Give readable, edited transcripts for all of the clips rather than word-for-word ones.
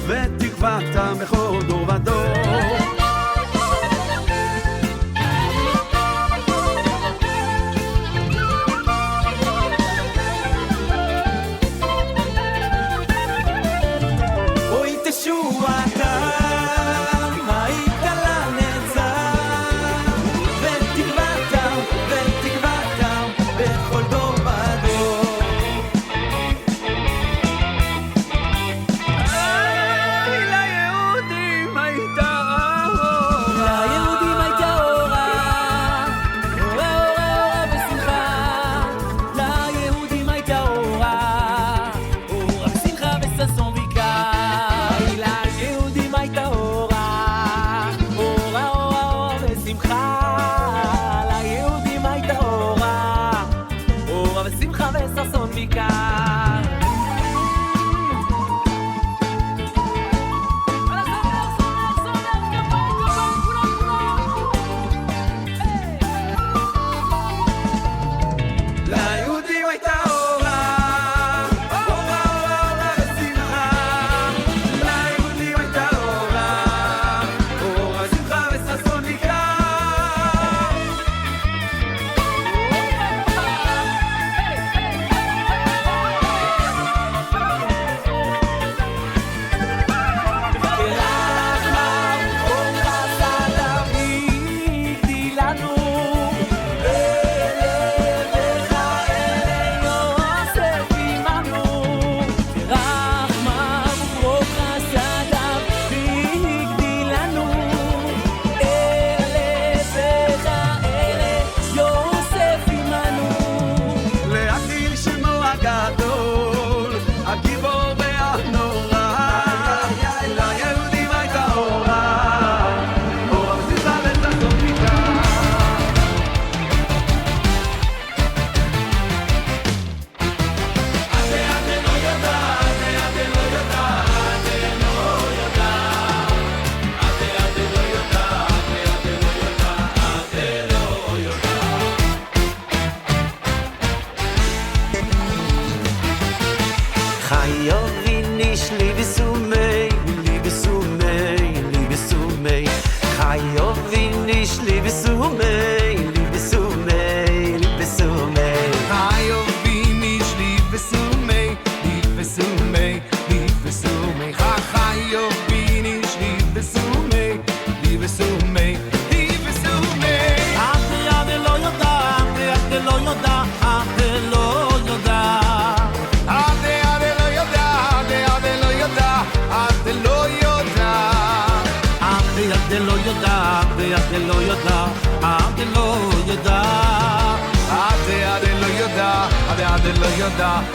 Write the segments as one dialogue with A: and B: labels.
A: ותקוותם בכל דור ודור. אוי תשועתם היית לנצח, ותקוותם בכל דור ודור.
B: Da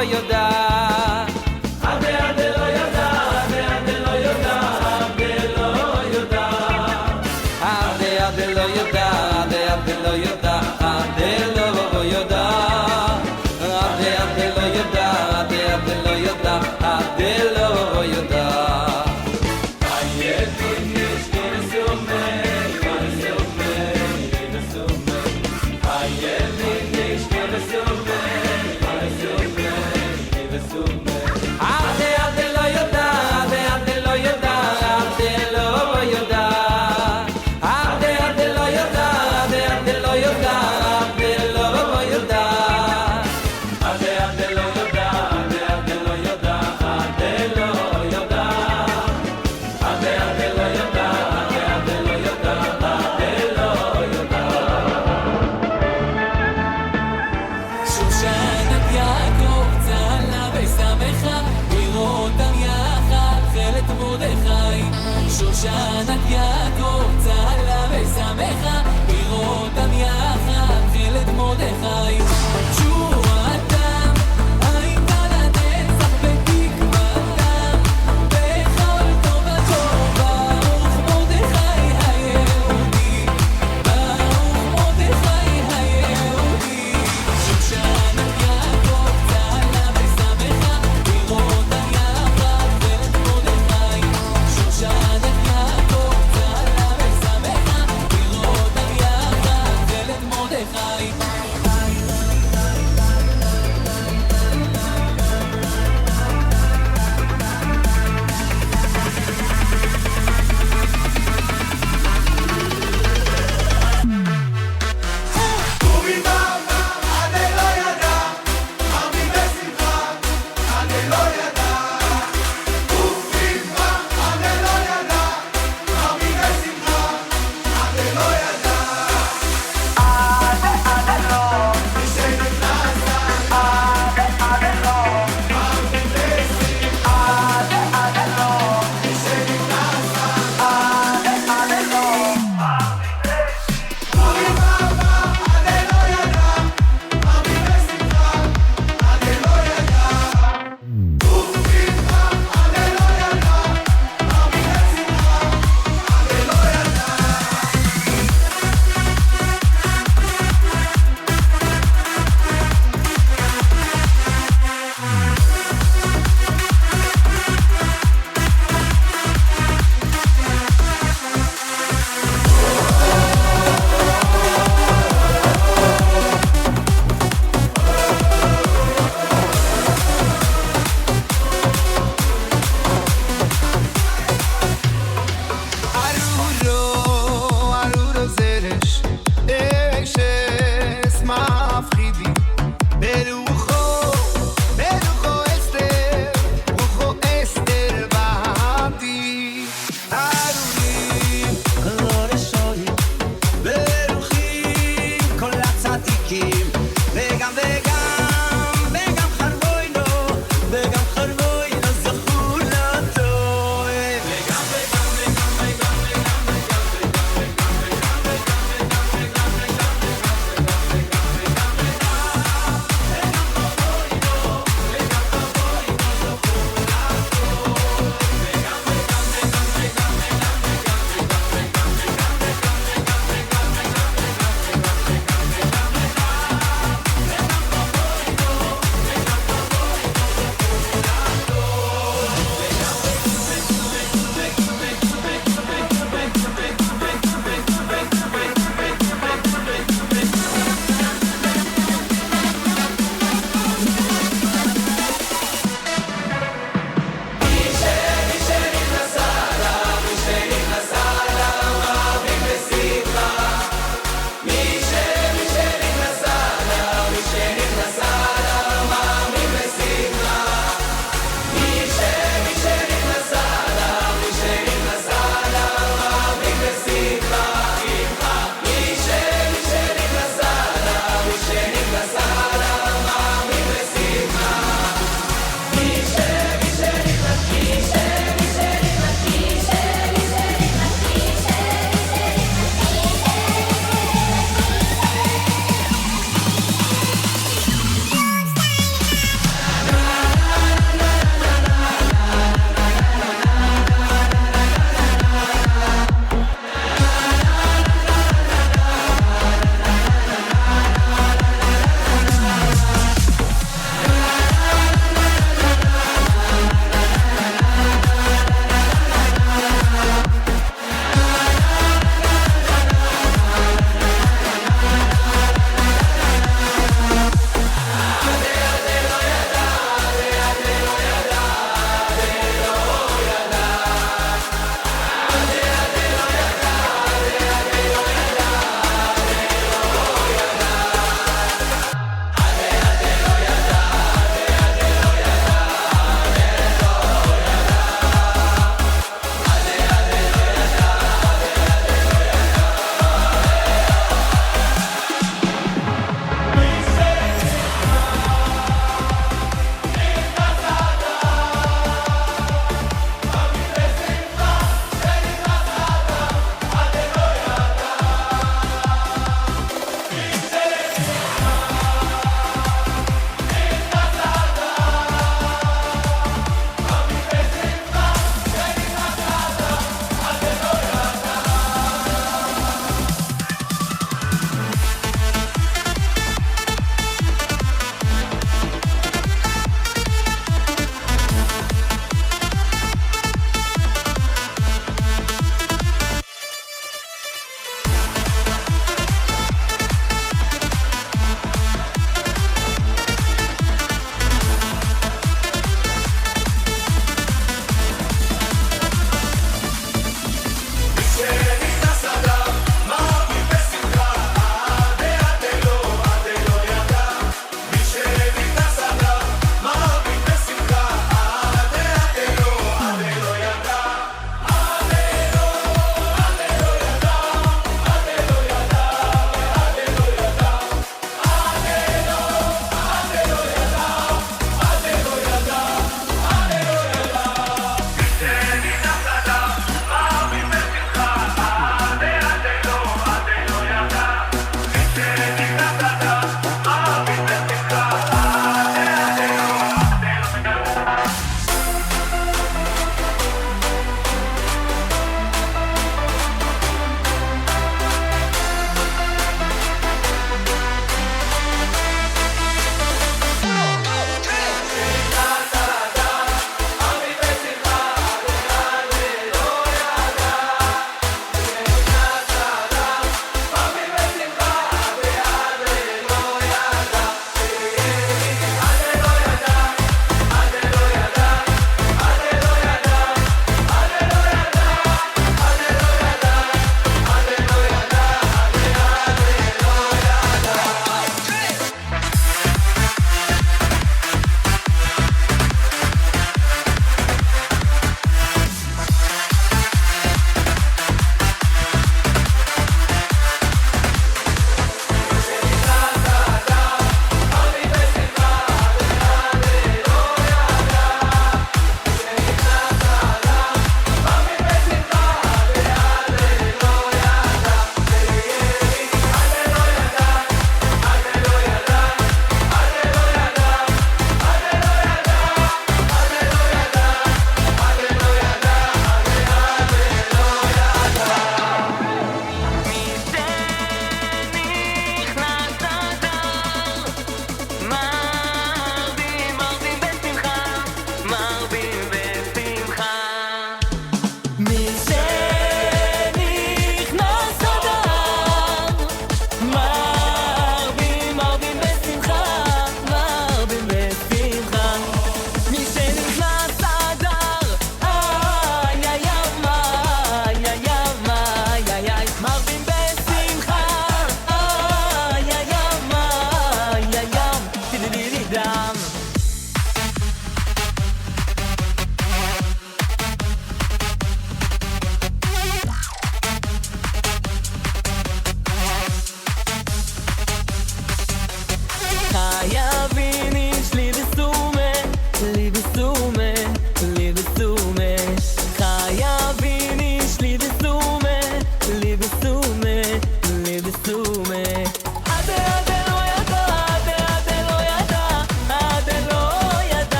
A: לא יודע עדה עדה לא יודע עדה עדה לא יודע עדה לא יודע עדה עדה לא יודע עדה עדה לא יודע עדה לא יודע עדה עדה לא יודע עדה עדה לא יודע עדה לא יודע
B: שושנת יעקב צהלה ושמחה לראותם יחד תחילת מרדכי תשועתם הייתה לנצח בתקוותם בכל טובתו ברוך מרדכי היהודי ברוך מרדכי היהודי שושנת יעקב צהלה ושמחה לראותם יחד תחילת מרדכי שושנת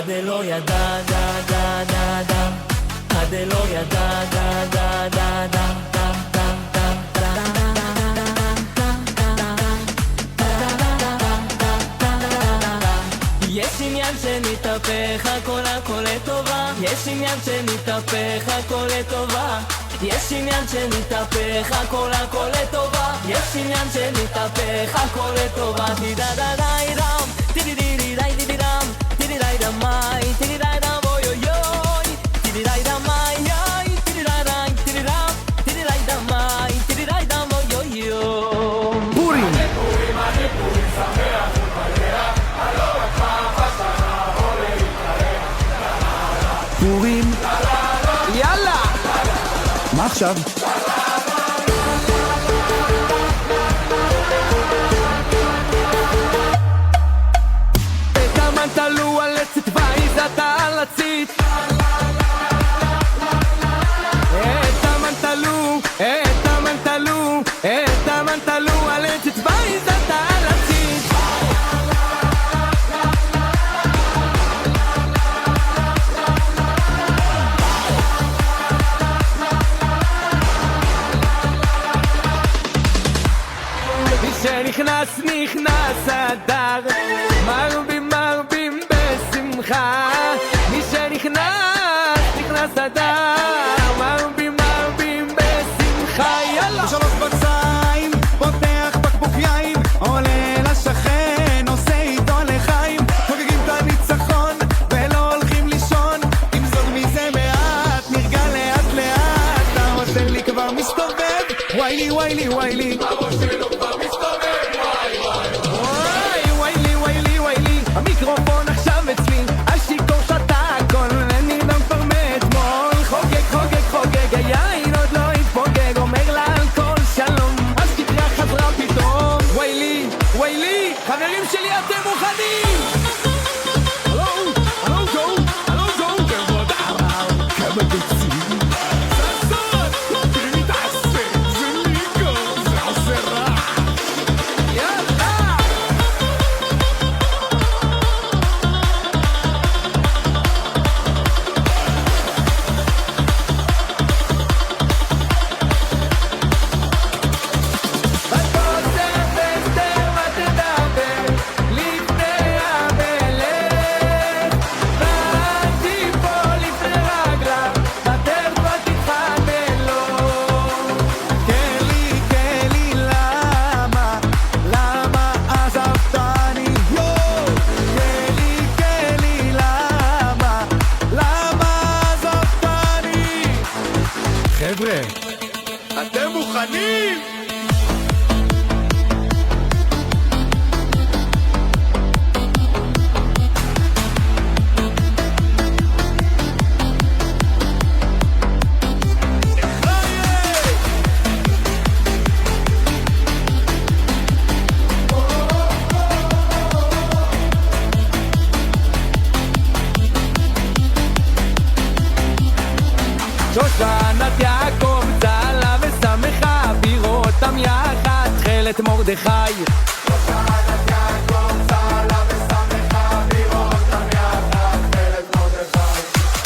B: הדלא ידע דה דה דה דה הדלא ידע דה דה דה דה יש עניין שנתהפך הכל הכל לטובה יש עניין שנתהפך הכל לטובה יש עניין שנתהפך הכל הכל לטובה יש עניין שנתהפך הכל לטובה טידה דה די דם טידי די די די דם טידי די דם מאי טידי די דם אוי אוי אוי טידי די דם מאי אוי טידי די דם טידי דם טידי די דם מאי טידי די דם אוי אוי אוי
C: פורים
D: פורים שמח ובלח הלא רק פעם בשנה עולה להתראה
C: פורים יאללה מה עכשיו? את המן תלו על עצת ואיזת על הצית את המן תלו את המן תלו את המן תלו על עצת ואיזת על הצית שנכנס נכנס אדר מרבים מרבים בשמחה מי שנכנס נכנס אדר מרבים מרבים בשמחה יאללה
E: בשלוש בצעים פותח בקבוק יין עולה לשכן עושה איתו לחיים חוגגים את הניצחון ולא הולכים לישון אם זאת מזה מעט נרגע לאט לאט הראש שלי כבר מסתובב ויילי ויילי ויילי
D: הראש שלו כבר מסתובב
C: המיקרופון עכשיו אצלי השיקור שתה הכל אני לא כבר מאתמול חוגג חוגג חוגג היין עוד לא התפוגג אומר לה על כל שלום אז תקרה חזרה פתאום ויילי ויילי חברים שלי אתם מוכנים הלו הלו גו הלו גו כבוד ערר כמה דוצים ססון תראי מתעסק זה מיקו זה עושה רע יאללה חבר'ה, אתם מוכנים? שושנת יעקב צהלה ושמחה בירותם יחד תכלת מרדכי
D: שושנת יעקב צהלה ושמחה בירותם יחד תכלת מרדכי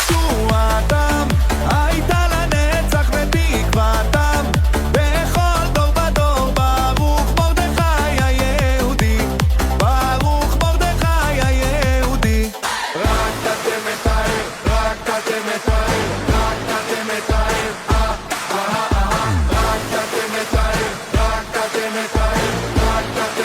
E: תשועתם הייתה לנצח ותקוותם בכל דור ודור ברוך מרדכי היהודי ברוך מרדכי היהודי
D: רק אתם מתאר רק אתם מתאר רק אתם מתאר רק אתם מתאר רק אתם מתאר רק אתם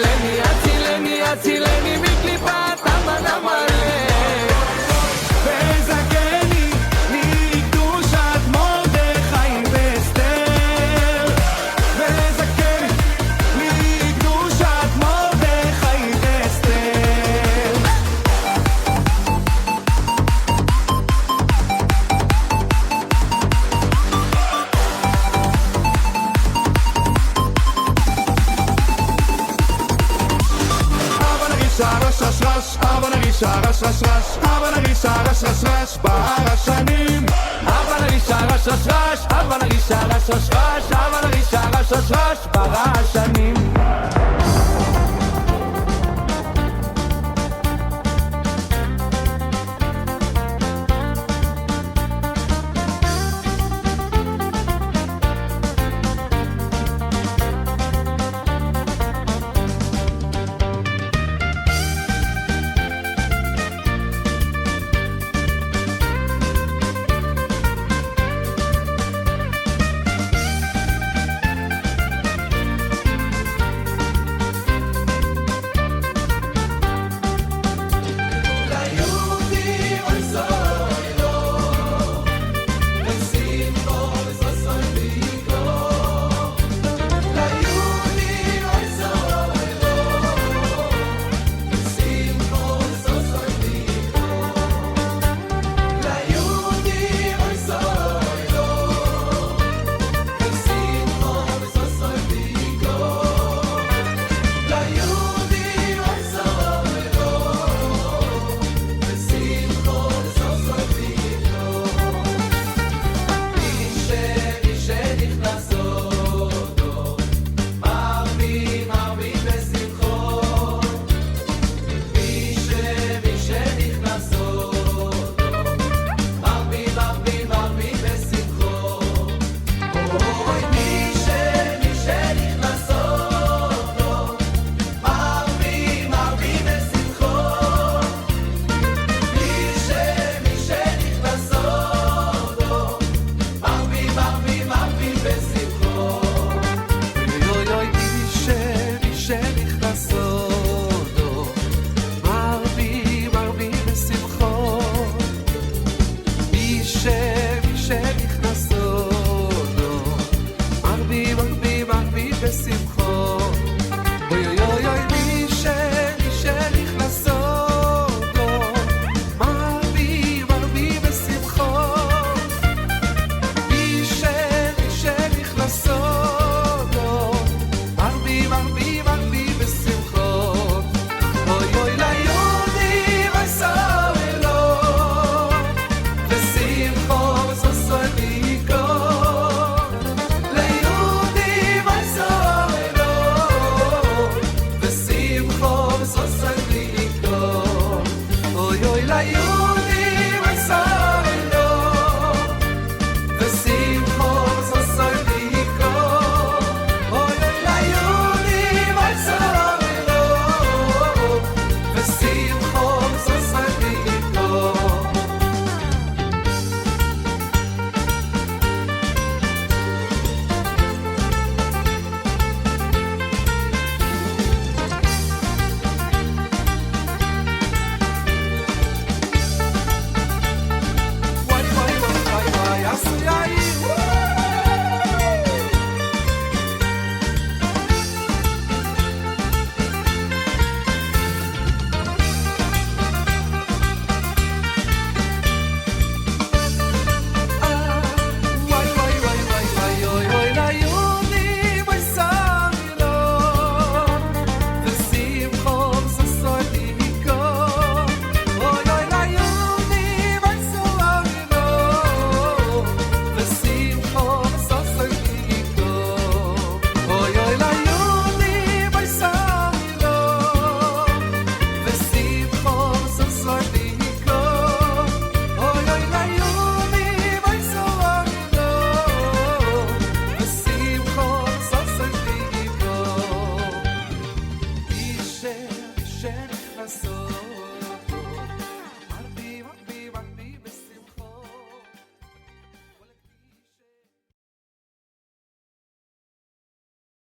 C: הצילני, הצילני, הצילני מקליפת המן המלא
E: וזכני לי קדושת מרדכי ואסתר וזכני לי קדושת מרדכי ואסתר אבל נרישה רש רש רש אבל נרישה רש רש רש בהר השנים
C: אבל נרישה רש רש רש אבל נרישה רש רש רש אבל נרישה רש רש רש ברעשנים
E: So